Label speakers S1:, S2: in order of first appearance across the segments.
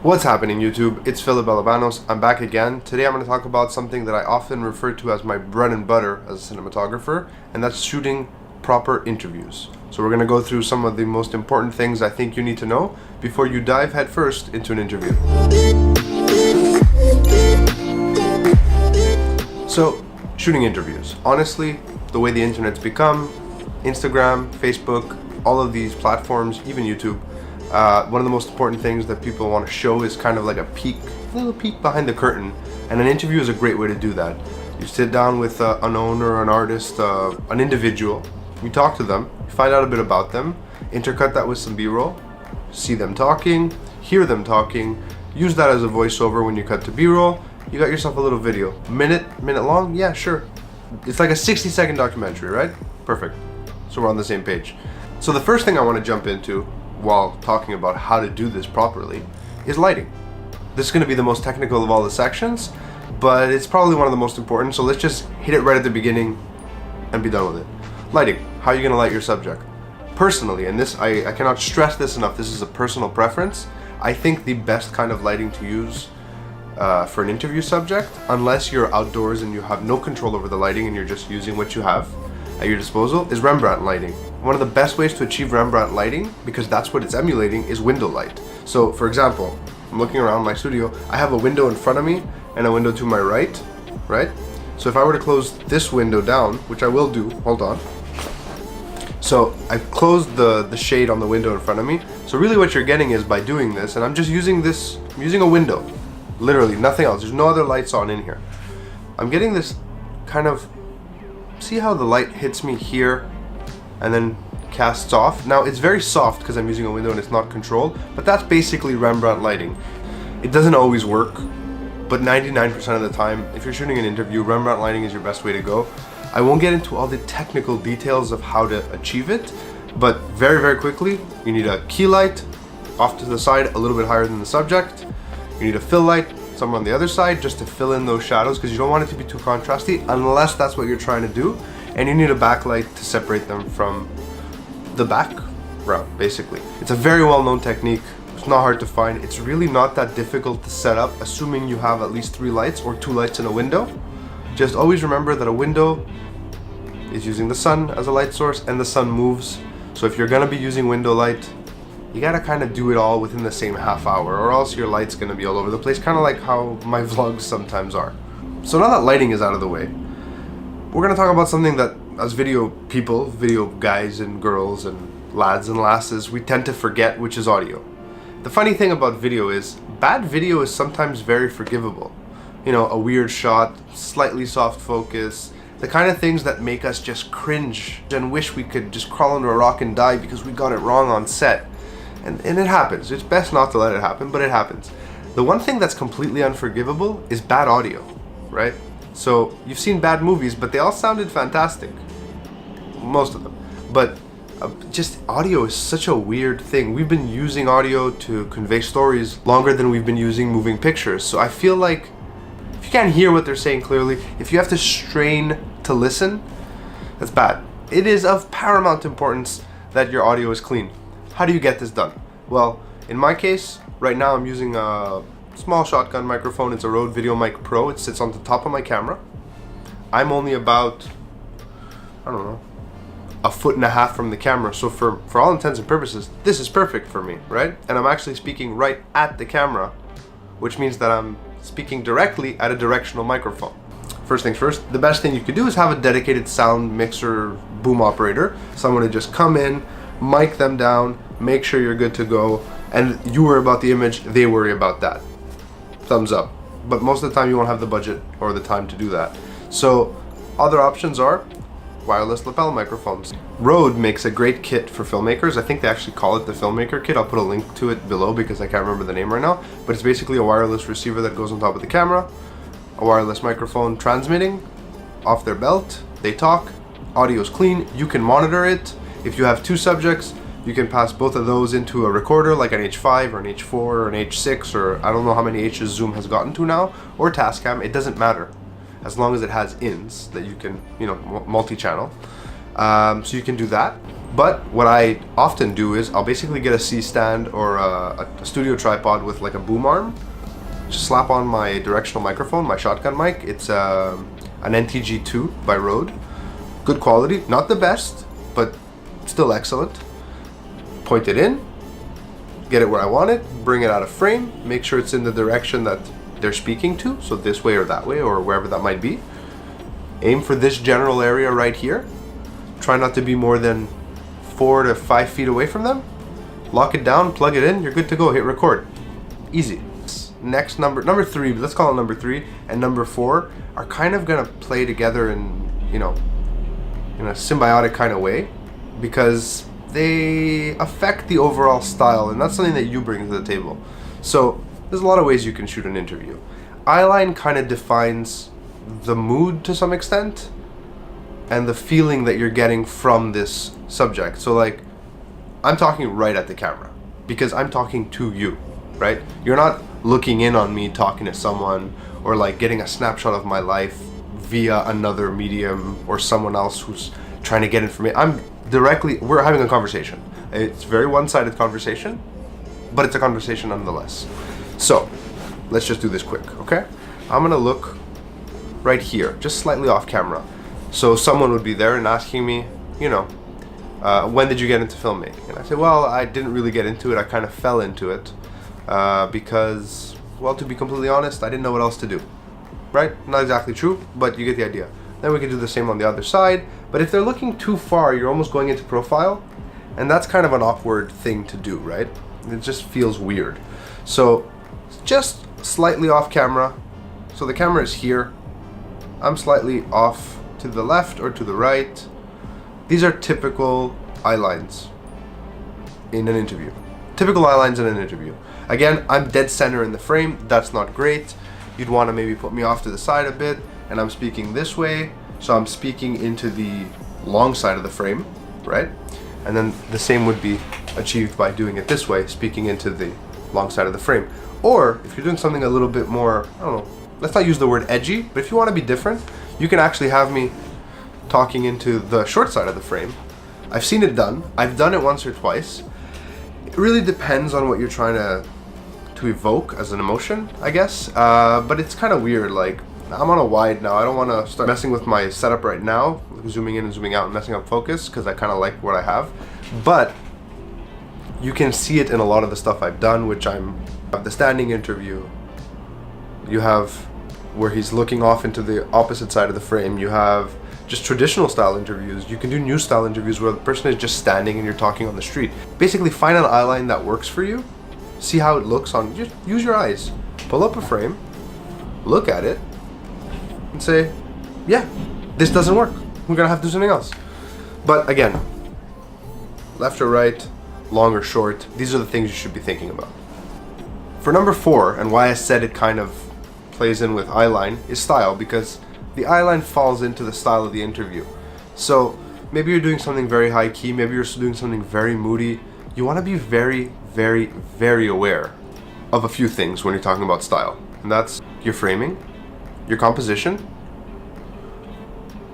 S1: What's happening, YouTube? It's Philip Alabanos. I'm back again. Today I'm going to talk about something that I often refer to as my bread and butter as a cinematographer, and that's shooting proper interviews. So we're going to go through some of the most important things I think you need to know before you dive headfirst into an interview. So, shooting interviews. Honestly, the way the internet's become, Instagram, Facebook, all of these platforms, even YouTube, one of the most important things that people want to show is kind of like a little peek behind the curtain, and an interview is a great way to do that. You sit down with an owner, an artist, an individual, you talk to them, you find out a bit about them, intercut that with some B-roll, see them talking, hear them talking, use that as a voiceover when you cut to B-roll, you got yourself a little video. Minute long? Yeah, sure. It's like a 60-second documentary, right? Perfect. So we're on the same page. So the first thing I want to jump into while talking about how to do this properly is lighting. This is going to be the most technical of all the sections, but it's probably one of the most important, so let's just hit it right at the beginning and be done with it. Lighting. How are you going to light your subject? Personally, and this I cannot stress this enough, this is a personal preference, I think the best kind of lighting to use for an interview subject, unless you're outdoors and you have no control over the lighting and you're just using what you have at your disposal, is Rembrandt lighting. One of the best ways to achieve Rembrandt lighting, because that's what it's emulating, is window light. So for example, I'm looking around my studio, I have a window in front of me and a window to my right? So if I were to close this window down, which I will do, hold on. So I've closed the shade on the window in front of me. So really what you're getting is, by doing this, and I'm just using this, I'm using a window, literally nothing else, there's no other lights on in here. I'm getting this kind of, see how the light hits me here and then casts off? Now it's very soft because I'm using a window and it's not controlled, but that's basically Rembrandt lighting. It doesn't always work, but 99% of the time, if you're shooting an interview, Rembrandt lighting is your best way to go. I won't get into all the technical details of how to achieve it, but very quickly, you need a key light off to the side, a little bit higher than the subject. You need a fill light somewhere on the other side just to fill in those shadows, because you don't want it to be too contrasty unless that's what you're trying to do. And you need a backlight to separate them from the background, basically. It's a very well-known technique. It's not hard to find. It's really not that difficult to set up, assuming you have at least 3 lights or 2 lights in a window. Just always remember that a window is using the sun as a light source, and the sun moves. So if you're gonna be using window light, you gotta kind of do it all within the same half hour, or else your light's gonna be all over the place, kind of like how my vlogs sometimes are. So now that lighting is out of the way, we're gonna talk about something that, as video people, video guys and girls and lads and lasses, we tend to forget, which is audio. The funny thing about video is, bad video is sometimes very forgivable. You know, a weird shot, slightly soft focus, the kind of things that make us just cringe and wish we could just crawl under a rock and die because we got it wrong on set. And it happens. It's best not to let it happen, but it happens. The one thing that's completely unforgivable is bad audio, right? So you've seen bad movies, but they all sounded fantastic. Most of them. But just audio is such a weird thing. We've been using audio to convey stories longer than we've been using moving pictures. So I feel like if you can't hear what they're saying clearly, if you have to strain to listen, that's bad. It is of paramount importance that your audio is clean. How do you get this done? Well, in my case, right now I'm using a small shotgun microphone. It's a Rode VideoMic Pro. It sits on the top of my camera. I'm only about, I don't know, 1.5 feet from the camera. So for all intents and purposes, this is perfect for me, right? And I'm actually speaking right at the camera, which means that I'm speaking directly at a directional microphone. First things first, the best thing you could do is have a dedicated sound mixer boom operator, someone to just come in, mic them down, make sure you're good to go, and you worry about the image, they worry about that. Thumbs up. But most of the time you won't have the budget or the time to do that. So other options are wireless lapel microphones. Rode makes a great kit for filmmakers. I think they actually call it the filmmaker kit. I'll put a link to it below because I can't remember the name right now, but it's basically a wireless receiver that goes on top of the camera, a wireless microphone transmitting off their belt, they talk, audio is clean, you can monitor it. If you have 2 subjects, you can pass both of those into a recorder like an H5 or an H4 or an H6, or I don't know how many H's Zoom has gotten to now, or Tascam. It doesn't matter as long as it has ins that you can, multi-channel. So you can do that. But what I often do is I'll basically get a C-stand or a studio tripod with like a boom arm, just slap on my directional microphone, my shotgun mic. It's an NTG2 by Rode. Good quality, not the best, but still excellent. Point it in, get it where I want it, bring it out of frame, make sure it's in the direction that they're speaking to, so this way or that way or wherever that might be. Aim for this general area right here. Try not to be more than 4 to 5 feet away from them. Lock it down, plug it in, you're good to go, hit record. Easy. Next number 3, let's call it number 3, and number 4 are kind of gonna play together in, you know, in a symbiotic kind of way, because they affect the overall style, and that's something that you bring to the table. So there's a lot of ways you can shoot an interview. Eyeline kind of defines the mood to some extent and the feeling that you're getting from this subject. So like, I'm talking right at the camera because I'm talking to you, right? You're not looking in on me talking to someone or like getting a snapshot of my life via another medium or someone else who's trying to get information. We're having a conversation. It's a very one-sided conversation, but it's a conversation nonetheless. So let's just do this quick, okay? I'm gonna look right here, just slightly off camera. So someone would be there and asking me, you know, when did you get into filmmaking? And I say, well, I didn't really get into it. I kind of fell into it because, well, to be completely honest, I didn't know what else to do, right? Not exactly true, but you get the idea. Then we can do the same on the other side. But if they're looking too far, you're almost going into profile, and that's kind of an awkward thing to do, right? It just feels weird. So just slightly off camera. So the camera is here. I'm slightly off to the left or to the right. These are typical eye lines in an interview. Typical eye lines in an interview. Again, I'm dead center in the frame. That's not great. You'd want to maybe put me off to the side a bit, and I'm speaking this way. So I'm speaking into the long side of the frame, right? And then the same would be achieved by doing it this way, speaking into the long side of the frame. Or if you're doing something a little bit more, I don't know, let's not use the word edgy, but if you want to be different, you can actually have me talking into the short side of the frame. I've seen it done. I've done it once or twice. It really depends on what you're trying to evoke as an emotion, I guess. But it's kind of weird. Like, I'm on a wide now. I don't want to start messing with my setup right now, zooming in and zooming out and messing up focus, because I kind of like what I have. But you can see it in a lot of the stuff I've done, which I'm the standing interview. You have where he's looking off into the opposite side of the frame. You have just traditional style interviews. You can do new style interviews where the person is just standing and you're talking on the street. Basically find an eye line that works for you. See how it looks on, just use your eyes. Pull up a frame, look at it, and say, yeah, this doesn't work. We're gonna have to do something else. But again, left or right, long or short, these are the things you should be thinking about. For number 4, and why I said it kind of plays in with eyeline, is style, because the eyeline falls into the style of the interview. So maybe you're doing something very high key, maybe you're doing something very moody. You want to be very, very, very aware of a few things when you're talking about style. And that's your framing, your composition,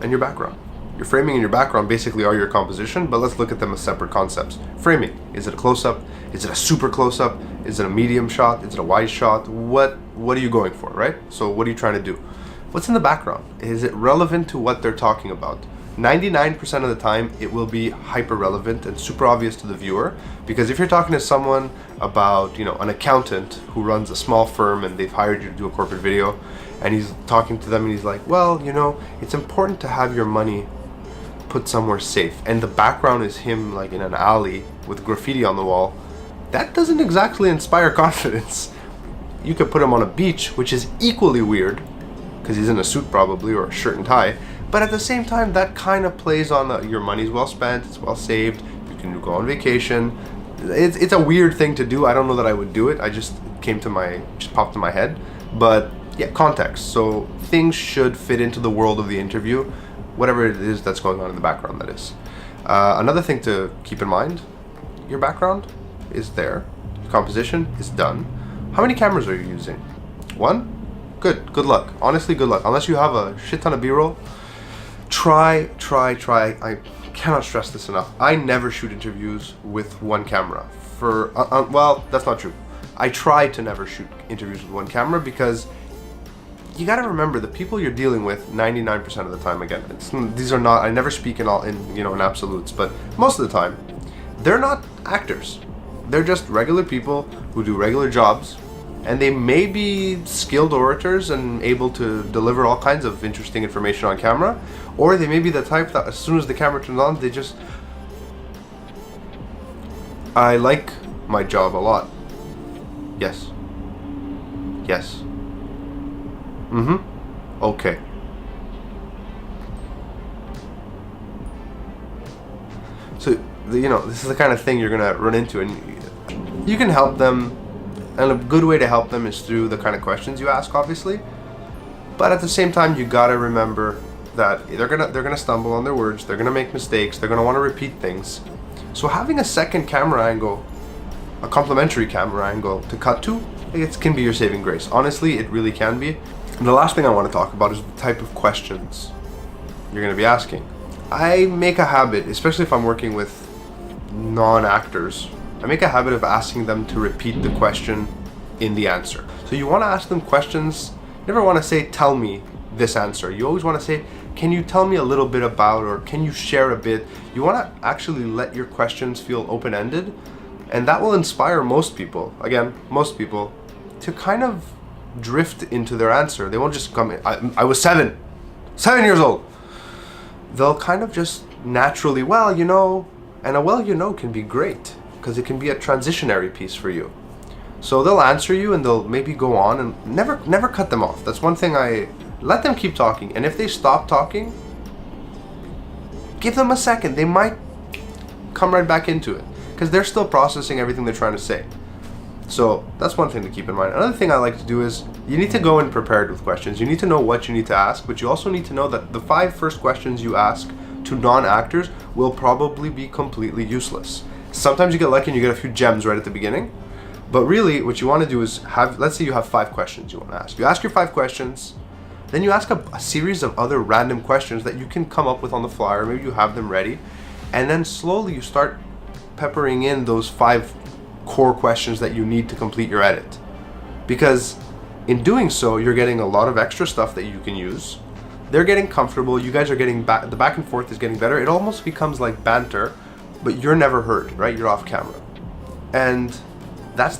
S1: and your background. Your framing and your background basically are your composition, but let's look at them as separate concepts. Framing, is it a close-up? Is it a super close-up? Is it a medium shot? Is it a wide shot? What are you going for, right? So what are you trying to do? What's in the background? Is it relevant to what they're talking about? 99% of the time, it will be hyper relevant and super obvious to the viewer, because if you're talking to someone about, you know, an accountant who runs a small firm and they've hired you to do a corporate video, and he's talking to them and he's like, well, you know, it's important to have your money put somewhere safe, and the background is him like in an alley with graffiti on the wall, that doesn't exactly inspire confidence. You could put him on a beach, which is equally weird, because he's in a suit probably, or a shirt and tie, but at the same time, that kind of plays on your money's well spent, it's well saved, you can go on vacation. It's a weird thing to do. I don't know that I would do it. I just popped in my head. But yeah, context. So things should fit into the world of the interview, whatever it is that's going on in the background, that is. Another thing to keep in mind, your background is there, your composition is done. How many cameras are you using? 1? Good luck. Honestly, good luck. Unless you have a shit ton of B-roll, try. I cannot stress this enough. I never shoot interviews with one camera. Well, that's not true. I try to never shoot interviews with one camera because you got to remember the people you're dealing with 99% of the time. Again, these are not. I never speak in absolutes, but most of the time, they're not actors. They're just regular people who do regular jobs, and they may be skilled orators and able to deliver all kinds of interesting information on camera, or they may be the type that as soon as the camera turns on, they just. I like my job a lot. Yes. Yes. Okay. So, this is the kind of thing you're gonna run into, and you can help them, and a good way to help them is through the kind of questions you ask, obviously. But at the same time, you gotta remember that they're gonna stumble on their words, they're gonna make mistakes, they're gonna want to repeat things. So having a second camera angle, a complementary camera angle to cut to, it can be your saving grace. Honestly, it really can be. And the last thing I want to talk about is the type of questions you're going to be asking. I make a habit, especially if I'm working with non-actors, I make a habit of asking them to repeat the question in the answer. So you want to ask them questions. You never want to say, tell me this answer. You always want to say, can you tell me a little bit about, or can you share a bit? You want to actually let your questions feel open-ended, and that will inspire most people, to kind of drift into their answer. They won't just come in, I was 7 years old. They'll kind of just naturally, and a can be great because it can be a transitionary piece for you. So they'll answer you and they'll maybe go on, and never cut them off. That's one thing. Let them keep talking, and if they stop talking, give them a second. They might come right back into it because they're still processing everything they're trying to say. So that's one thing to keep in mind. Another thing I like to do is you need to go in prepared with questions. You need to know what you need to ask, but you also need to know that the 5 first questions you ask to non-actors will probably be completely useless. Sometimes you get lucky and you get a few gems right at the beginning, but really what you want to do is let's say you have 5 questions you want to ask. You ask your 5 questions, then you ask a series of other random questions that you can come up with on the fly, or maybe you have them ready, and then slowly you start peppering in those 5 core questions that you need to complete your edit. Because in doing so, you're getting a lot of extra stuff that you can use. They're getting comfortable, you guys are getting the back and forth is getting better. It almost becomes like banter, but you're never heard, right? You're off camera. And that's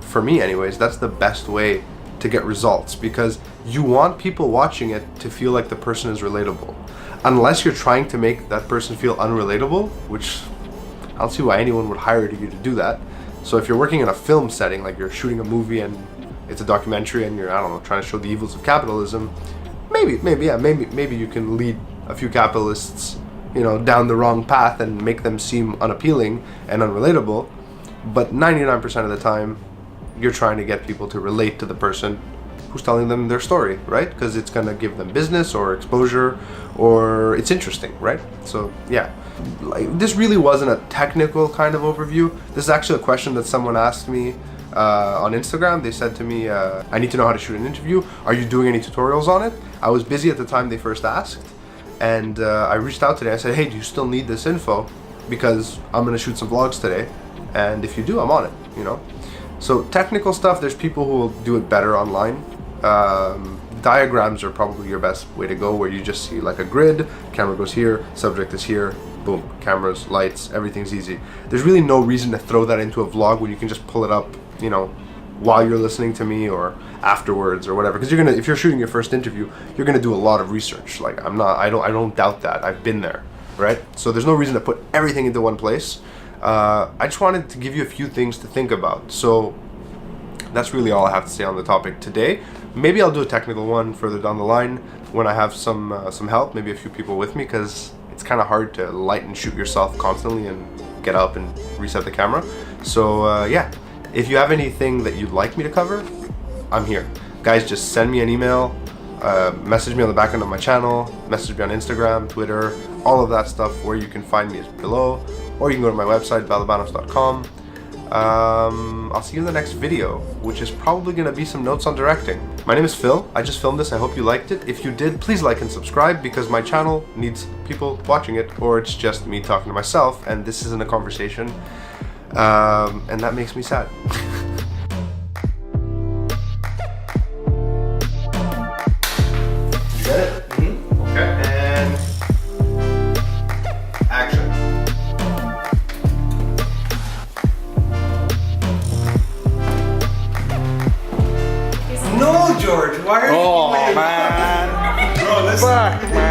S1: for me anyways, that's the best way to get results, because you want people watching it to feel like the person is relatable. Unless you're trying to make that person feel unrelatable, which I don't see why anyone would hire you to do that. So if you're working in a film setting, like you're shooting a movie and it's a documentary and you're, trying to show the evils of capitalism, maybe you can lead a few capitalists, down the wrong path and make them seem unappealing and unrelatable. But 99% of the time, you're trying to get people to relate to the person who's telling them their story, right? Because it's going to give them business or exposure, or it's interesting, right? So yeah, this really wasn't a technical kind of overview. This is actually a question that someone asked me on Instagram. They said to me, I need to know how to shoot an interview. Are you doing any tutorials on it? I was busy at the time they first asked, and I reached out today. I said, hey, do you still need this info? Because I'm going to shoot some vlogs today, and if you do, I'm on it, So technical stuff, there's people who will do it better online. Diagrams are probably your best way to go, where you just see like a grid, camera goes here, subject is here, boom, cameras, lights, everything's easy. There's really no reason to throw that into a vlog when you can just pull it up, while you're listening to me or afterwards or whatever. Because if you're shooting your first interview, you're gonna do a lot of research. Like I don't doubt that. I've been there, right? So there's no reason to put everything into one place. I just wanted to give you a few things to think about. So that's really all I have to say on the topic today. Maybe I'll do a technical one further down the line when I have some help, maybe a few people with me, because it's kind of hard to light and shoot yourself constantly and get up and reset the camera. So yeah, if you have anything that you'd like me to cover, I'm here. Guys, just send me an email, message me on the back end of my channel, message me on Instagram, Twitter, all of that stuff. Where you can find me is below, or you can go to my website, balabanos.com. I'll see you in the next video, which is probably going to be some notes on directing. My name is Phil. I just filmed this. I hope you liked it. If you did, please like and subscribe, because my channel needs people watching it, or it's just me talking to myself, and this isn't a conversation. And that makes me sad. You get it? Mm-hmm. Okay. And action.
S2: No, George, why are you doing
S3: man.
S2: Bro, listen.
S3: Fuck, man.